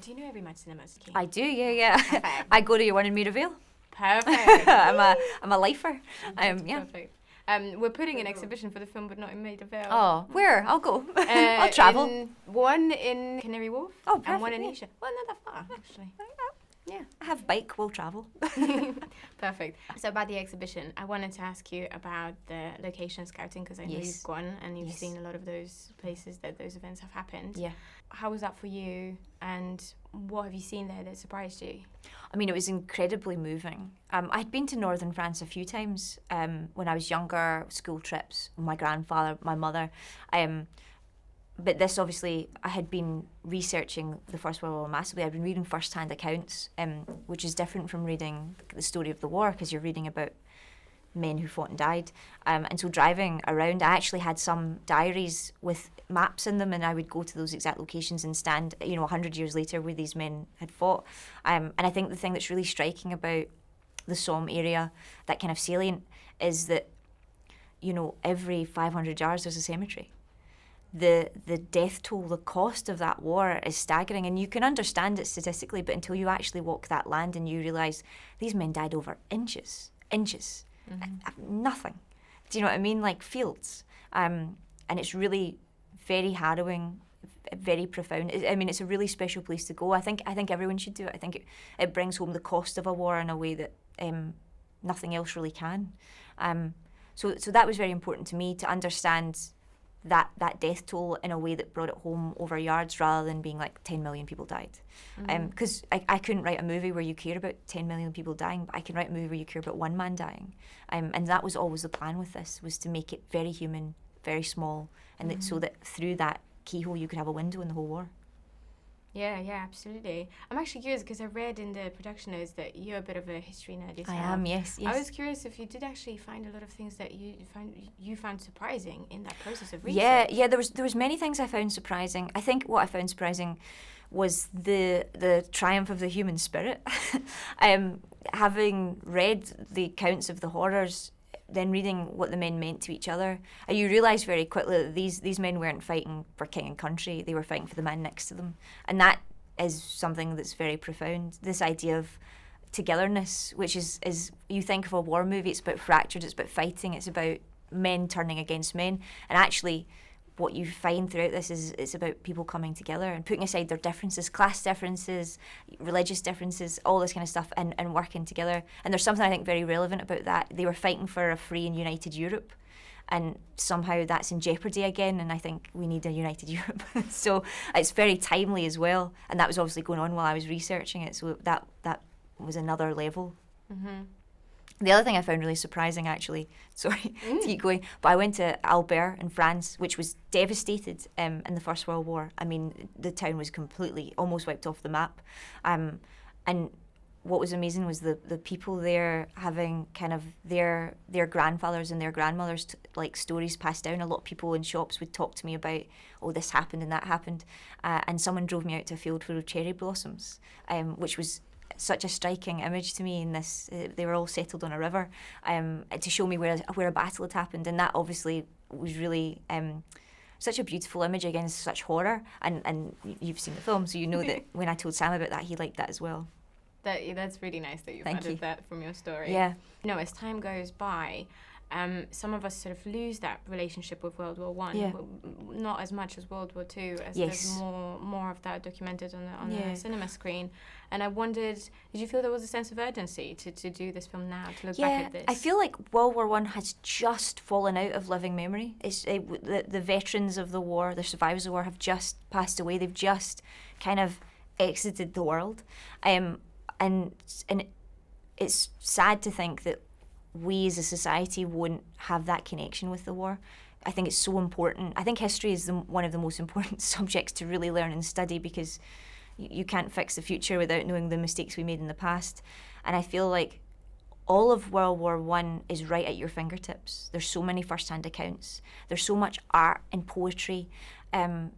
Do you know every match cinemas? I do, yeah. Perfect. I go to your one in Mirabelle. Perfect. I'm a lifer. Yeah. Perfect. We're putting an exhibition for the film, but not in Maidavale. Oh, where? I'll go. I'll travel. One in Canary Wharf. Oh, perfect. And one in Isha. Well, not that far, actually. Yeah. I have bike, we'll travel. Perfect. So about the exhibition, I wanted to ask you about the location scouting, because I know you've gone and you've seen a lot of those places that those events have happened. Yeah. How was that for you, and what have you seen there that surprised you? I mean, it was incredibly moving. I'd been to northern France a few times when I was younger, school trips, my grandfather, my mother. But this, obviously, I had been researching the First World War massively. I'd been reading first-hand accounts, which is different from reading the story of the war, because you're reading about men who fought and died. And so driving around, I actually had some diaries with maps in them, and I would go to those exact locations and stand, 100 years later where these men had fought. And I think the thing that's really striking about the Somme area, that kind of salient, is that, every 500 yards there's a cemetery. The death toll, the cost of that war is staggering, and you can understand it statistically, but until you actually walk that land and you realise these men died over inches. Nothing. Do you know what I mean? Like fields. And it's really very harrowing, very profound. It's a really special place to go. I think everyone should do it. I think it brings home the cost of a war in a way that nothing else really can. So that was very important to me, to understand that death toll in a way that brought it home over yards, rather than being like 10 million people died. Because I couldn't write a movie where you care about 10 million people dying, but I can write a movie where you care about one man dying. And that was always the plan with this, was to make it very human, very small, and so that through that keyhole you could have a window in the whole war. Yeah, absolutely. I'm actually curious, because I read in the production notes that you're a bit of a history nerd yourself. I am, yes. I was curious if you did actually find a lot of things that you found surprising in that process of research. Yeah. There was many things I found surprising. I think what I found surprising was the triumph of the human spirit. Having read the accounts of the horrors, then reading what the men meant to each other, you realise very quickly that these men weren't fighting for king and country, they were fighting for the man next to them. And that is something that's very profound, this idea of togetherness, which is you think of a war movie, it's about fractured, it's about fighting, it's about men turning against men, and actually what you find throughout this is it's about people coming together and putting aside their differences, class differences, religious differences, all this kind of stuff, and working together. And there's something I think very relevant about that. They were fighting for a free and united Europe, and somehow that's in jeopardy again, and I think we need a united Europe. So it's very timely as well, and that was obviously going on while I was researching it, so that was another level. The other thing I found really surprising, actually, sorry to keep going, but I went to Albert in France, which was devastated in the First World War. I mean, the town was completely, almost wiped off the map. And what was amazing was the people there having kind of their grandfathers and their grandmothers, like stories passed down. A lot of people in shops would talk to me about, oh, this happened and that happened. And someone drove me out to a field full of cherry blossoms, which was such a striking image to me. In this, they were all settled on a river, to show me where a battle had happened, and that obviously was really such a beautiful image against such horror. And you've seen the film, so you know that when I told Sam about that, he liked that as well. That's really nice that you've added that from your story. Yeah. As time goes by, some of us sort of lose that relationship with World War One. Yeah. Not as much as World War Two, as there's more of that documented on the cinema screen. And I wondered, did you feel there was a sense of urgency to do this film now, to look back at this? I feel like World War One has just fallen out of living memory. The veterans of the war, the survivors of the war, have just passed away. They've just kind of exited the world, and it's sad to think that we as a society won't have that connection with the war. I think it's so important. I think history is one of the most important subjects to really learn and study, because you can't fix the future without knowing the mistakes we made in the past. And I feel like all of World War One is right at your fingertips. There's so many first-hand accounts. There's so much art and poetry.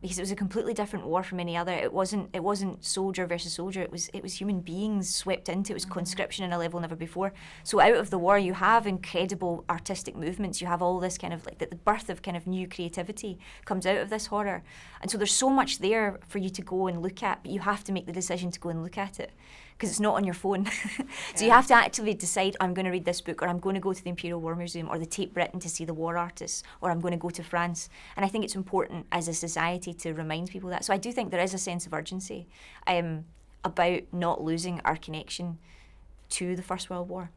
because it was a completely different war from any other. It wasn't soldier versus soldier. It was human beings swept into. It was conscription on a level never before. So out of the war, you have incredible artistic movements. You have all this kind of like the birth of kind of new creativity comes out of this horror. And so there's so much there for you to go and look at, but you have to make the decision to go and look at it, because it's not on your phone. So you have to actively decide, I'm going to read this book, or I'm going to go to the Imperial War Museum or the Tate Britain to see the war artists, or I'm going to go to France. And I think it's important as a society to remind people that. So I do think there is a sense of urgency about not losing our connection to the First World War.